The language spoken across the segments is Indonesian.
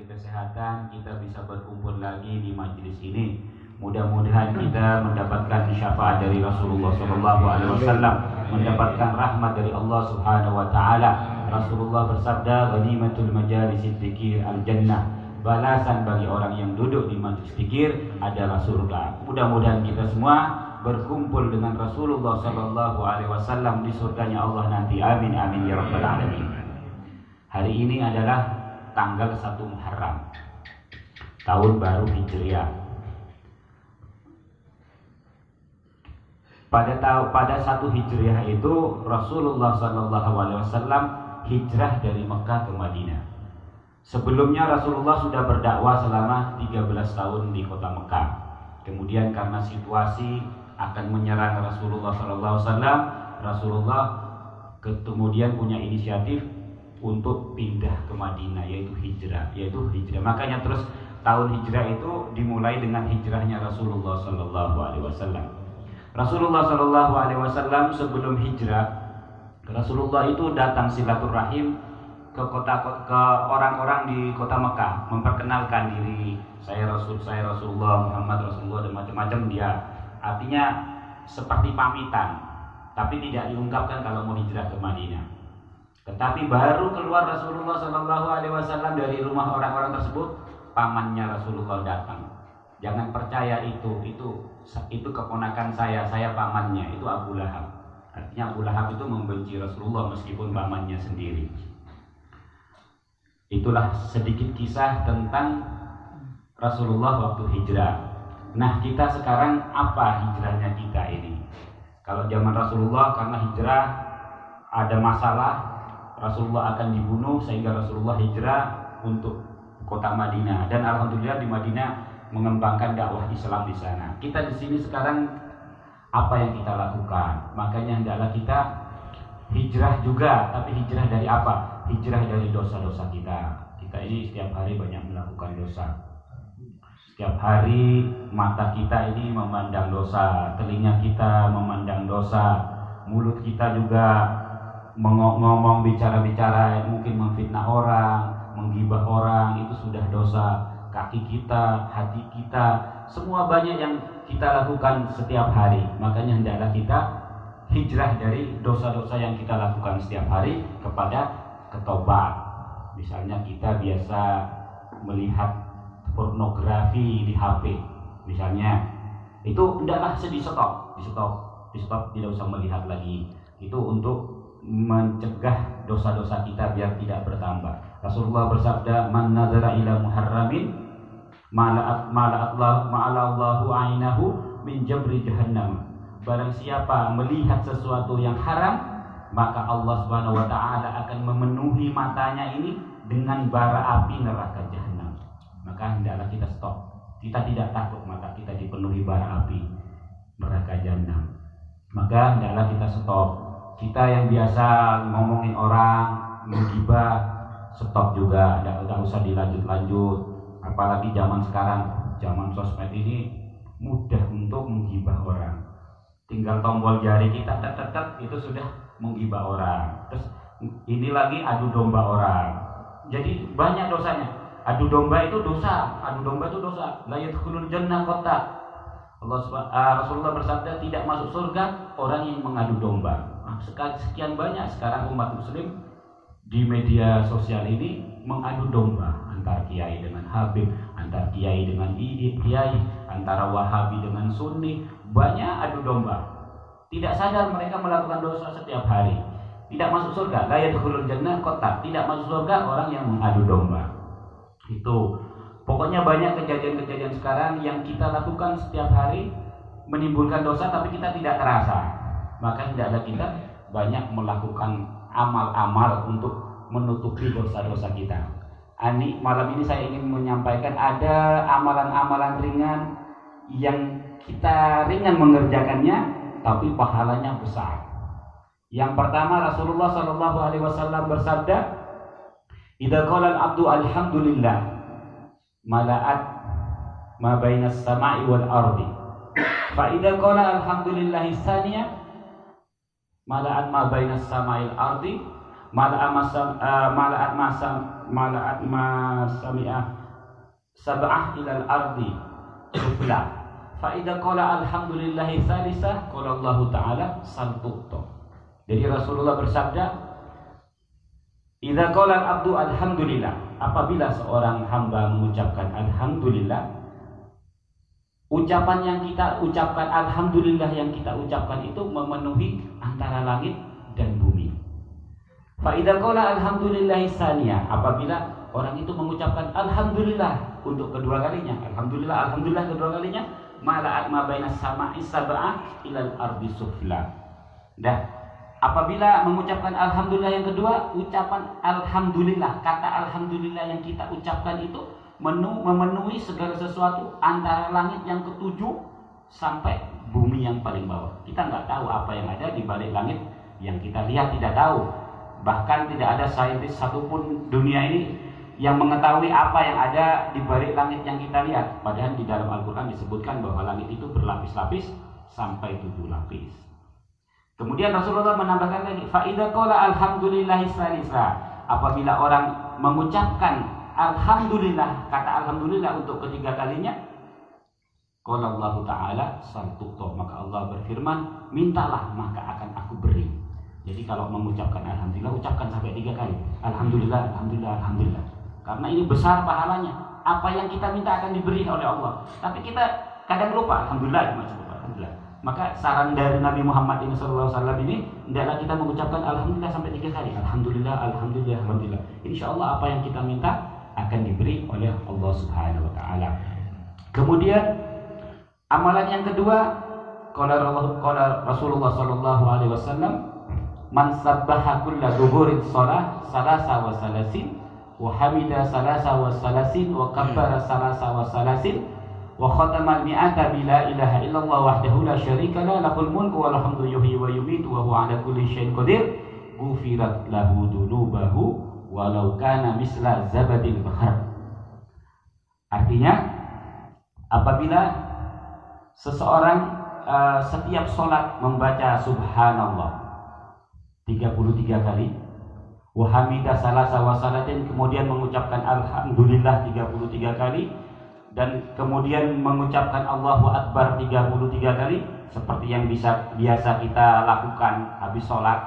diberi kesehatan, kita bisa berkumpul lagi di majelis ini. Mudah-mudahan kita mendapatkan syafaat dari Rasulullah SAW, mendapatkan rahmat dari Allah Subhanahu Wa Taala. Rasulullah bersabda, "Ghanimatul majalisid dzikir al-jannah." Balasan bagi orang yang duduk di majelis zikir adalah surga. Mudah-mudahan kita semua berkumpul dengan Rasulullah SAW di surganya Allah nanti. Amin amin ya rabbal alamin. Hari ini adalah tanggal 1 Muharram, tahun baru Hijriah. Pada 1 Hijriah itu Rasulullah SAW hijrah dari Mekah ke Madinah. Sebelumnya Rasulullah sudah berdakwah selama 13 tahun di kota Mekah. Kemudian karena situasi akan menyerang Rasulullah SAW, Rasulullah kemudian punya inisiatif untuk pindah ke Madinah, yaitu hijrah. Makanya terus tahun hijrah itu dimulai dengan hijrahnya Rasulullah SAW. Rasulullah SAW sebelum hijrah, Rasulullah itu datang silaturahim ke orang-orang di kota Mekah, memperkenalkan diri, saya Rasulullah, Muhammad Rasulullah, dan macam-macam dia. Artinya seperti pamitan, tapi tidak diungkapkan kalau mau hijrah ke Madinah. Tetapi baru keluar Rasulullah SAW dari rumah orang-orang tersebut, pamannya Rasulullah datang. Jangan percaya itu keponakan saya pamannya, itu Abu Lahab. Artinya Abu Lahab itu membenci Rasulullah meskipun pamannya sendiri. Itulah sedikit kisah tentang Rasulullah waktu hijrah. Nah, kita sekarang apa hijrahnya kita ini? Kalau zaman Rasulullah karena hijrah ada masalah, Rasulullah akan dibunuh sehingga Rasulullah hijrah untuk kota Madinah, dan alhamdulillah di Madinah mengembangkan dakwah Islam di sana. Kita di sini sekarang apa yang kita lakukan? Makanya hendaklah kita hijrah juga, tapi hijrah dari apa? Hijrah dari dosa-dosa kita. Kita ini setiap hari banyak melakukan dosa. Setiap hari mata kita ini memandang dosa, telinga kita memandang dosa, mulut kita juga ngomong bicara-bicara mungkin memfitnah orang, menggibah orang, itu sudah dosa. Kaki kita, hati kita, semua banyak yang kita lakukan setiap hari. Makanya hendaklah kita hijrah dari dosa-dosa yang kita lakukan setiap hari kepada ketobat. Misalnya kita biasa melihat pornografi di HP, misalnya, itu hendaklah di stop, tidak usah melihat lagi. Itu untuk mencegah dosa-dosa kita biar tidak bertambah. Rasulullah bersabda, "Man nazara ila muharramin ma'alallahu ainahu min jabri jahannam." Barang siapa melihat sesuatu yang haram, maka Allah Subhanahu wa taala akan memenuhi matanya ini dengan bara api neraka jahanam. Maka hendaklah kita stop. Kita tidak takut mata kita dipenuhi bara api neraka jahanam. Maka hendaklah kita stop. Kita yang biasa ngomongin orang, menggibah, stop juga, tidak usah dilanjut-lanjut. Apalagi zaman sekarang, zaman sosmed ini mudah untuk menggibah orang. Tinggal tombol jari kita tet itu sudah menggibah orang. Terus ini lagi adu domba orang. Jadi banyak dosanya. Adu domba itu dosa. La yadkhulul jannah qatta. Rasulullah bersabda, tidak masuk surga orang yang mengadu domba. Sekian banyak sekarang umat muslim di media sosial ini mengadu domba, antara kiai dengan habib, antara kiai dengan kiai, antara wahabi dengan sunni, banyak adu domba. Tidak sadar mereka melakukan dosa setiap hari. Tidak masuk surga, la yadkhulul jannah qatta. Tidak masuk surga orang yang mengadu domba. Itu pokoknya banyak kejadian-kejadian sekarang yang kita lakukan setiap hari menimbulkan dosa tapi kita tidak terasa. Maka hendaklah kita banyak melakukan amal-amal untuk menutupi dosa-dosa kita. Malam ini saya ingin menyampaikan ada amalan-amalan ringan yang kita ringan mengerjakannya tapi pahalanya besar. Yang pertama, Rasulullah SAW bersabda, "Idza qala al-'abdu alhamdulillah mala'at ma bainas sama'i wal ardi. Fa idza qala alhamdulillahi tsaniyah mala'at ma bainas sama'il ardi mala'at ma sami'a sab'ah ilal ardi sufla. Fa idza qala alhamdulillahi tsalisah qala Allah taala saltuqta. Jadi Rasulullah bersabda, idza qala al-abdu alhamdulillah, apabila seorang hamba mengucapkan alhamdulillah, ucapan yang kita ucapkan, alhamdulillah yang kita ucapkan itu memenuhi antara langit dan bumi. Fa idza qala alhamdulillahi tsaniyah, apabila orang itu mengucapkan alhamdulillah untuk kedua kalinya, alhamdulillah kedua kalinya, mala'at ma bainas sama'i sab'ah ilal ardi sufla. Dah, apabila mengucapkan alhamdulillah yang kedua, ucapan alhamdulillah, kata alhamdulillah yang kita ucapkan itu memenuhi segala sesuatu antara langit yang ketujuh sampai bumi yang paling bawah. Kita nggak tahu apa yang ada di balik langit yang kita lihat, tidak tahu. Bahkan tidak ada saintis satupun dunia ini yang mengetahui apa yang ada di balik langit yang kita lihat. Padahal di dalam Al-Quran disebutkan bahwa langit itu berlapis-lapis sampai 7 lapis. Kemudian Rasulullah menambahkan lagi, fa idza qala alhamdulillahi tsalisa, apabila orang mengucapkan alhamdulillah, kata alhamdulillah untuk ketiga kalinya, qala Allah taala saltuqta, maka Allah berfirman, mintalah maka akan aku beri. Jadi kalau mengucapkan alhamdulillah, ucapkan sampai 3 kali. Alhamdulillah, alhamdulillah, alhamdulillah. Karena ini besar pahalanya. Apa yang kita minta akan diberi oleh Allah. Tapi kita kadang lupa, alhamdulillah, alhamdulillah. Maka saran dari Nabi Muhammad ini sallallahu alaihi wasallam ini, hendaklah kita mengucapkan alhamdulillah sampai 3 kali. Alhamdulillah, alhamdulillah, alhamdulillah. Insyaallah apa yang kita minta akan diberi oleh Allah Subhanahu wa taala. Kemudian amalan yang kedua, qala Rasulullah sallallahu alaihi wasallam, man sabbaha kulla dhuhurin shalah salasa wa salasin wa hamida salasa wa salasin wa kabbara salasa wa salasin wa khatama al-mi'ata bila ilaha illallah wahdahu la syarika la lahul mulku wa alhamdu yuhyi wa yumiitu wa huwa ala kulli syai'in qadir ghufirat lahu dunubahu walau kana misla zabadil bahr. Artinya, apabila seseorang setiap sholat membaca subhanallah 33 kali, wa hamida salasa wa salatin, kemudian mengucapkan alhamdulillah 33 kali, dan kemudian mengucapkan Allahu Akbar 33 kali, seperti yang biasa kita lakukan habis sholat,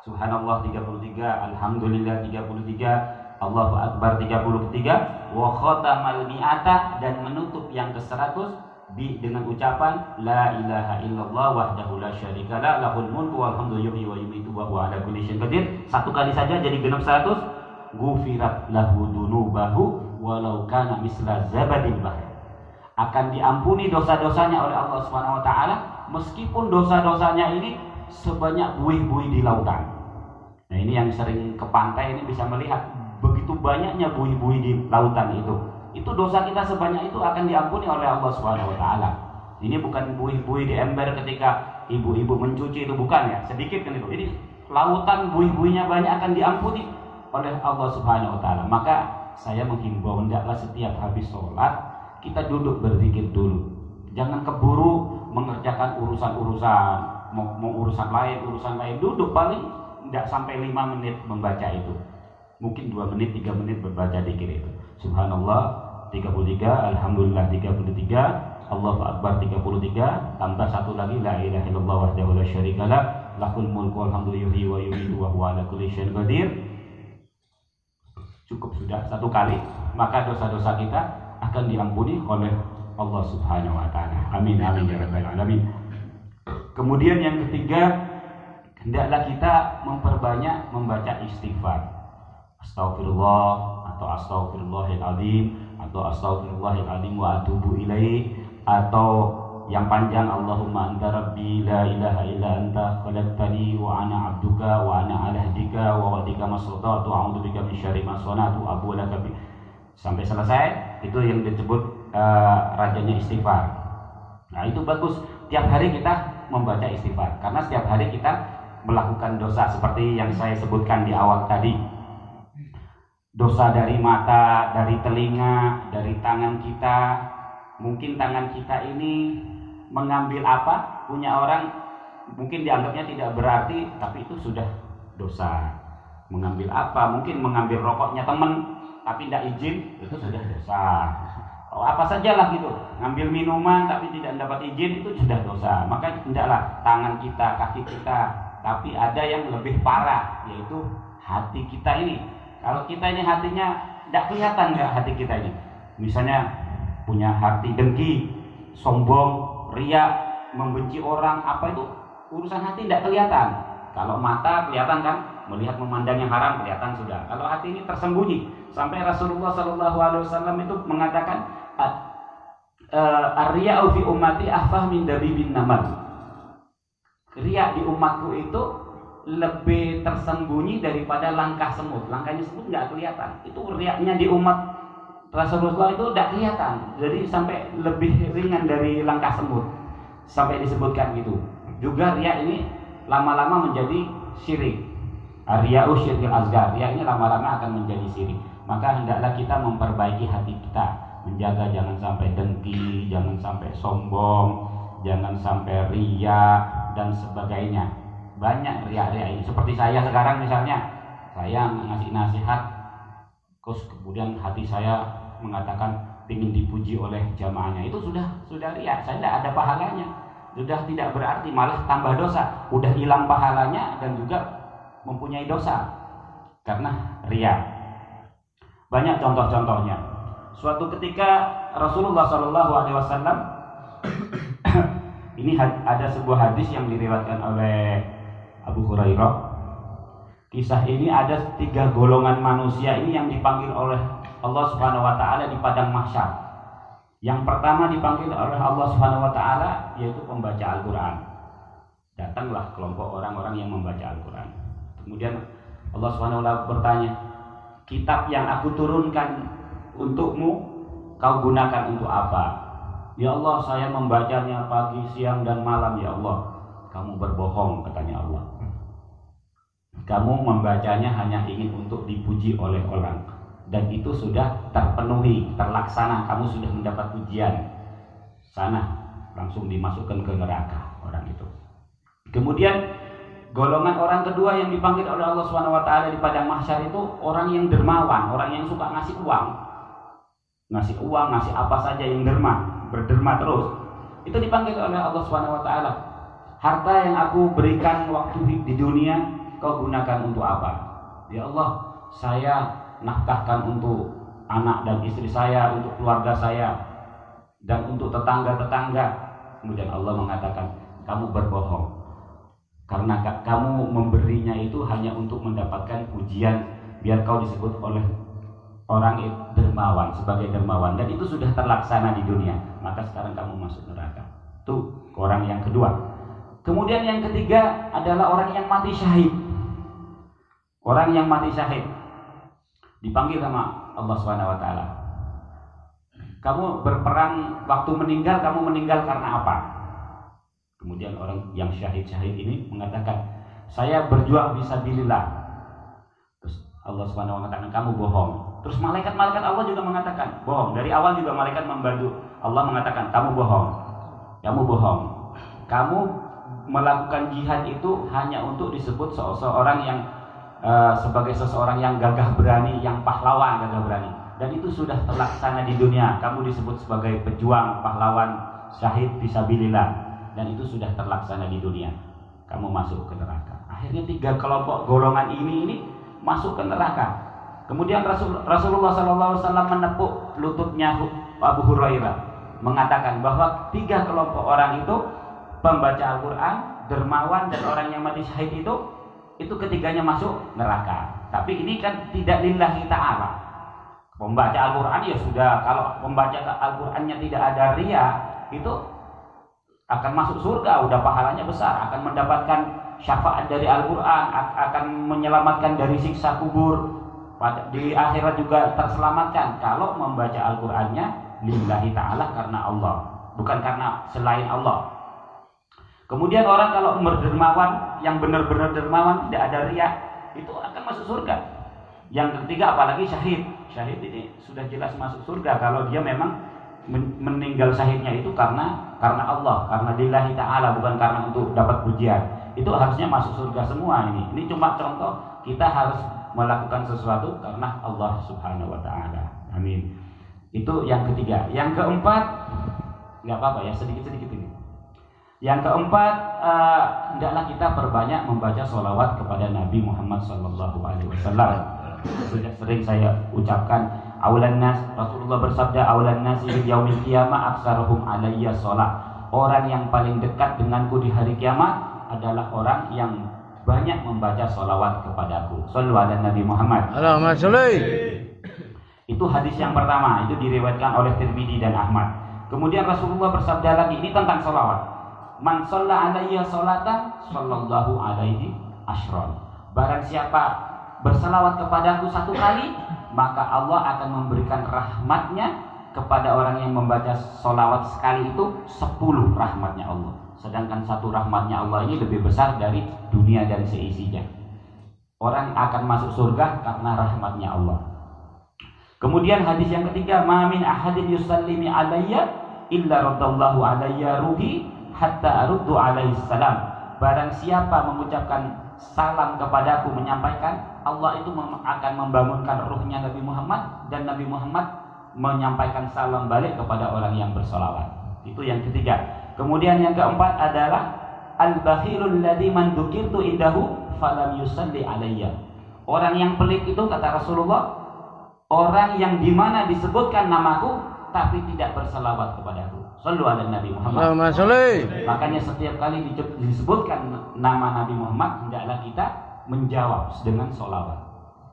subhanallah 33, alhamdulillah 33, Allahu Akbar 33, wa khatamal mi'ata, dan menutup yang ke-100 dengan ucapan la ilaha illallah wahdahu la syarika la lahul mulku wal hamdu yuhyi wa yumiitu wa huwa ala kulli syai'in qadir. 1 kali saja jadi genap 100. Ghufirat lahu dunubahu walau kana misla zabadil bahr. Akan diampuni dosa-dosanya oleh Allah Subhanahu wa taala meskipun dosa-dosanya ini sebanyak buih-buih di lautan. Nah, ini yang sering ke pantai ini bisa melihat begitu banyaknya buih-buih di lautan itu. Itu dosa kita sebanyak itu akan diampuni oleh Allah Subhanahu wa taala. Ini bukan buih-buih di ember ketika ibu-ibu mencuci, itu bukan ya, sedikit kan itu. Ini lautan buih-buihnya banyak akan diampuni oleh Allah Subhanahu wa taala. Maka saya menghimbau hendaklah setiap habis sholat kita duduk berzikir dulu. Jangan keburu mengerjakan urusan-urusan, mau urusan lain, duduk paling tidak sampai 5 menit membaca itu. Mungkin 2 menit, 3 menit membaca zikir itu. Subhanallah 33, alhamdulillah 33, Allahu Akbar 33, tambah 1 lagi la ilaha illallah wahdahu la syarika la lahul mulku wal hamdu yuhyi wa yumiitu wa huwa ala kulli syai'in qadir. Cukup sudah 1 kali, maka dosa-dosa kita akan diampuni oleh Allah Subhanahu wa taala. Amin amin ya rabbal alamin. Kemudian yang ketiga, hendaklah kita memperbanyak membaca istighfar. Astaghfirullah atau astaghfirullahil azim atau astaghfirullahil azim wa atubu ilaih, atau yang panjang Allahumma anta rabbi la ilaha illa anta khalaqtani wa ana abduka wa ana ala ahdika wa wa'dika masrata'tu a'udzu bika min syarri ma sana'tu abu laka bi, sampai selesai. Itu yang disebut rajanya istighfar. Nah, itu bagus tiap hari kita membaca istighfar, karena setiap hari kita melakukan dosa seperti yang saya sebutkan di awal tadi. Dosa dari mata, dari telinga, dari tangan kita. Mungkin tangan kita ini mengambil apa punya orang, mungkin dianggapnya tidak berarti, tapi itu sudah dosa. Mengambil apa? Mungkin mengambil rokoknya teman tapi tidak izin, itu sudah dosa. Apa sajalah gitu, ngambil minuman tapi tidak mendapat izin, itu sudah dosa. Maka hendaklah tangan kita, kaki kita, tapi ada yang lebih parah, yaitu hati kita ini. Kalau kita ini hatinya tidak kelihatan, nggak hati kita ini, misalnya punya hati dengki, sombong, riya, membenci orang, apa itu urusan hati tidak kelihatan. Kalau mata kelihatan kan, melihat memandang yang haram kelihatan sudah. Kalau hati ini tersembunyi, sampai Rasulullah SAW itu mengatakan, ar-riya'u fi ummati ahfah min dabibin namal. Riya di umatku itu lebih tersembunyi daripada langkah semut. Langkahnya semut nggak kelihatan. Itu riyanya di umat Rasulullah itu tidak kelihatan. Jadi sampai lebih ringan dari langkah semut. Sampai disebutkan gitu. Juga riya ini lama-lama menjadi syirik. Ar-riya'u syirkul azgar. Riya ini lama-lama akan menjadi syirik. Maka hendaklah kita memperbaiki hati kita. Menjaga jangan sampai dengki, jangan sampai sombong, jangan sampai riya dan sebagainya. Banyak riya-riya ini. Seperti saya sekarang misalnya, saya ngasih nasihat, terus kemudian hati saya mengatakan ingin dipuji oleh jamaahnya. Itu sudah riya. Saya tidak ada pahalanya. Sudah tidak berarti, malah tambah dosa. Udah hilang pahalanya dan juga mempunyai dosa karena riya. Banyak contoh-contohnya. Suatu ketika Rasulullah SAW ini ada sebuah hadis yang diriwayatkan oleh Abu Hurairah. Kisah ini ada 3 golongan manusia ini yang dipanggil oleh Allah Subhanahu Wa Taala di padang mahsyar. Yang pertama dipanggil oleh Allah Subhanahu Wa Taala yaitu pembaca Al-Quran. Datanglah kelompok orang-orang yang membaca Al-Quran. Kemudian Allah Subhanahu Wa Taala bertanya, kitab yang aku turunkan untukmu kau gunakan untuk apa? Ya Allah, saya membacanya pagi, siang dan malam ya Allah. Kamu berbohong, katanya Allah. Kamu membacanya hanya ingin untuk dipuji oleh orang, dan itu sudah terpenuhi, terlaksana. Kamu sudah mendapat pujian. Sana langsung dimasukkan ke neraka orang itu. Kemudian golongan orang kedua yang dipanggil oleh Allah SWT di padang mahsyar itu orang yang dermawan, orang yang suka ngasih uang, ngasih apa saja yang berderma terus. Itu dipanggil oleh Allah SWT. Harta yang aku berikan waktu di dunia kau gunakan untuk apa? Ya Allah, saya nafkahkan untuk anak dan istri saya, untuk keluarga saya, dan untuk tetangga-tetangga. Kemudian Allah mengatakan, kamu berbohong, karena kamu memberinya itu hanya untuk mendapatkan pujian, biar kau disebut oleh orang itu dermawan, sebagai dermawan, dan itu sudah terlaksana di dunia. Maka sekarang kamu masuk neraka. Itu orang yang kedua. Kemudian yang ketiga adalah orang yang mati syahid. Orang yang mati syahid dipanggil sama Allah SWT. Kamu berperang, waktu meninggal, kamu meninggal karena apa? Kemudian orang yang syahid ini mengatakan, saya berjuang fisabilillah. Terus Allah SWT mengatakan, kamu bohong. Terus malaikat-malaikat Allah juga mengatakan bohong. Dari awal juga malaikat membantu. Allah mengatakan kamu bohong. Kamu bohong. Kamu melakukan jihad itu hanya untuk disebut seseorang yang sebagai seseorang yang gagah berani, yang pahlawan gagah berani. Dan itu sudah terlaksana di dunia. Kamu disebut sebagai pejuang, pahlawan, syahid fisabilillah. Dan itu sudah terlaksana di dunia. Kamu masuk ke neraka. Akhirnya 3 kelompok golongan ini masuk ke neraka. Kemudian Rasulullah SAW menepuk lututnya Abu Hurairah, mengatakan bahwa 3 kelompok orang itu, pembaca Al-Quran, dermawan, dan orang yang mati syahid itu ketiganya masuk neraka. Tapi ini kan tidak lillahi ta'ala. Pembaca Al-Quran ya sudah, kalau pembaca Al-Qurannya tidak ada riya, itu akan masuk surga, udah pahalanya besar, akan mendapatkan syafaat dari Al-Quran, akan menyelamatkan dari siksa kubur. Di akhirat juga terselamatkan kalau membaca Al-Qur'annya lillahi ta'ala, karena Allah, bukan karena selain Allah. Kemudian orang kalau berdermawan, yang benar-benar dermawan, tidak ada riya, itu akan masuk surga. Yang ketiga apalagi syahid. Syahid ini sudah jelas masuk surga kalau dia memang meninggal syahidnya itu karena Allah, karena lillahi ta'ala, bukan karena untuk dapat pujian. Itu harusnya masuk surga semua ini. Ini cuma contoh, kita harus melakukan sesuatu karena Allah Subhanahu wa taala. Amin. Itu yang ketiga. Yang keempat, nggak apa-apa ya, sedikit-sedikit ini. Yang keempat, hendaklah kita perbanyak membaca sholawat kepada Nabi Muhammad SAW. Sudah sering saya ucapkan, aulan nas, Rasulullah bersabda, aulan nasi yaumil qiyamah aksaruhum alayya sholat. Orang yang paling dekat denganku di hari kiamat adalah orang yang banyak membaca sholawat kepadaku. Shallu ala Nabi Muhammad. Allahumma sholli. Itu hadis yang pertama, itu diriwayatkan oleh Tirmidzi dan Ahmad. Kemudian Rasulullah bersabda lagi, ini tentang sholawat. Man shalla alayya sholatan sallallahu alaihi asyran. Barang siapa bersalawat kepadaku satu kali, maka Allah akan memberikan rahmatnya kepada orang yang membaca sholawat sekali itu 10 rahmatnya Allah. Sedangkan satu rahmatnya Allah ini lebih besar dari dunia dan seisinya. Orang akan masuk surga karena rahmatnya Allah. Kemudian hadis yang ketiga, ma min ahadin yusallimi alayya illa raddallahu alayya ruhi hatta aruddu alaihi salam. Barang siapa mengucapkan salam kepadaku, menyampaikan, Allah itu akan membangunkan ruhnya Nabi Muhammad, dan Nabi Muhammad menyampaikan salam balik kepada orang yang bersolawat. Itu yang ketiga. Kemudian yang keempat adalah al-bakhilul ladzi man dzukirtu indahu falam yusalli alayya. Orang yang pelit itu, kata Rasulullah, orang yang dimana disebutkan namaku tapi tidak berselawat kepadaku. Shallu ala Nabi Muhammad. Allahumma sholli. Makanya setiap kali disebutkan nama Nabi Muhammad, hendaklah kita menjawab dengan sholawat.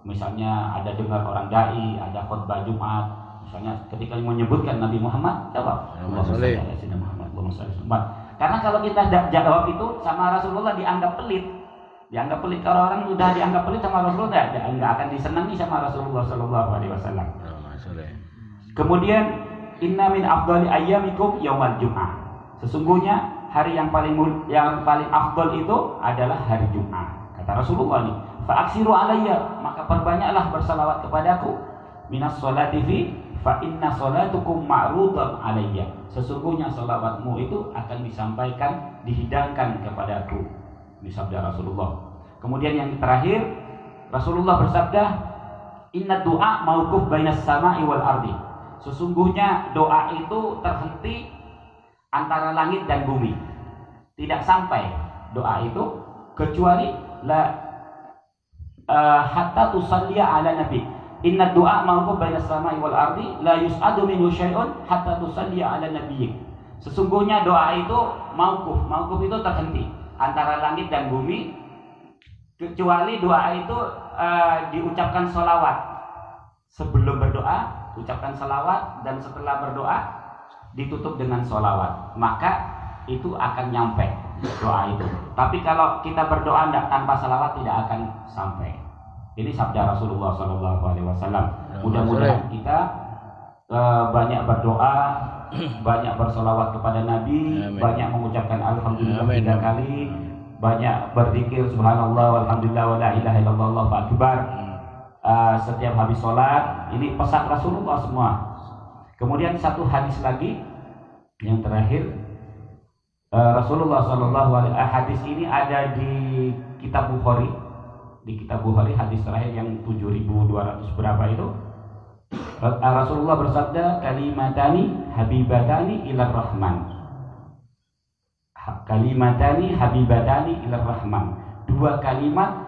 Misalnya ada dengar orang dai, ada khutbah Jumat, misalnya ketika menyebutkan Nabi Muhammad, jawab Allahumma sholli ala sayyidina Muhammad. Karena kalau kita jawab itu sama Rasulullah dianggap pelit. Dianggap pelit, kalau orang sudah dianggap pelit sama Rasulullah, enggak akan disenangi sama Rasulullah sallallahu alaihi wasallam. Kemudian inna min afdali ayyamikum yaumal jum'ah. Sesungguhnya hari yang paling afdal itu adalah hari Jumat. Kata Rasulullah nih, fa aksiru alayya, maka perbanyaklah bersalawat kepadaku. Minas sholati fi fa inna sholatukum ma'rudatun alayya. Sesungguhnya salawatmu itu akan disampaikan, dihidangkan kepadaku. Ini sabda Rasulullah. Kemudian yang terakhir, Rasulullah bersabda, inna du'a mauquf bainas sama'i wal ardi. Sesungguhnya doa itu terhenti antara langit dan bumi. Tidak sampai doa itu kecuali hatta tusalliya ala nabi. Inna du'a mauquf bainas sama'i wal ardi la yus'adu minhu syai'un hatta tusalliya ala nabiyyik. Sesungguhnya doa itu mauquf. Mauquf itu terhenti antara langit dan bumi, kecuali doa itu diucapkan sholawat. Sebelum berdoa ucapkan sholawat, dan setelah berdoa ditutup dengan sholawat, maka itu akan nyampe doa itu. Tapi kalau kita berdoa tanpa sholawat tidak akan sampai. Ini sabda Rasulullah SAW. Mudah-mudahan kita banyak berdoa, banyak bersolawat kepada Nabi, amin. Banyak mengucapkan alhamdulillah 3 kali, banyak berzikir subhanallah walhamdulillah wa la ilaha illallah Allahu akbar setiap habis sholat. Ini pesan Rasulullah semua. Kemudian satu hadis lagi yang terakhir, Rasulullah SAW, hadis ini ada di kitab Bukhari. Di kitab Bukhari hadis terakhir yang 7.200 berapa itu, Rasulullah bersabda, kalimatani habibatani ilar rahman. Kalimatani habibatani ilar rahman. 2 kalimat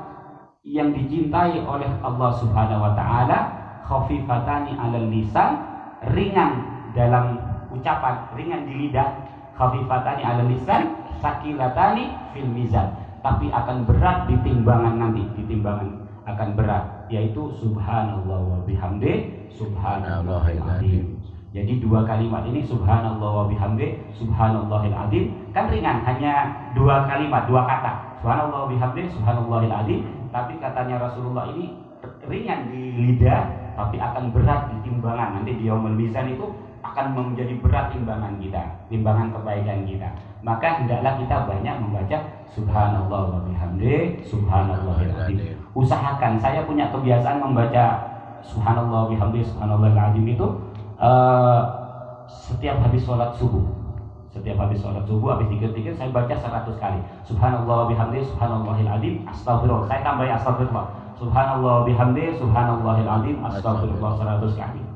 yang dicintai oleh Allah Subhanahu wa taala, khafifatani 'alal lisan, ringan dalam ucapan, ringan di lidah, khafifatani 'alal lisan, sakilatani fil mizan. Tapi akan berat di timbangan nanti, di timbangan akan berat, yaitu subhanallah wa bihamdi subhanallahil azim. Jadi 2 kalimat ini, subhanallah wa bihamdi subhanallahil azim, kan ringan, hanya 2 kalimat, 2 kata, subhanallah wa bihamdi subhanallahil azim. Tapi katanya Rasulullah ini ringan di lidah, tapi akan berat di timbangan. Nanti di yaumul mizan itu akan menjadi berat timbangan kita, timbangan kebaikan kita. Maka hendaklah kita banyak membaca subhanallah wa bihamdi subhanallahil azim. Usahakan, saya punya kebiasaan membaca subhanallah wa bihamdi subhanallahil azim itu setiap habis sholat subuh. Setiap habis sholat subuh, habis dikir-dikir, saya baca 100 kali subhanallah wa bihamdi subhanallahil azim, astagfirullah. Saya tambahin astagfirullah. Subhanallah bihamdi, subhanallahil azim, astagfirullah 100 kali.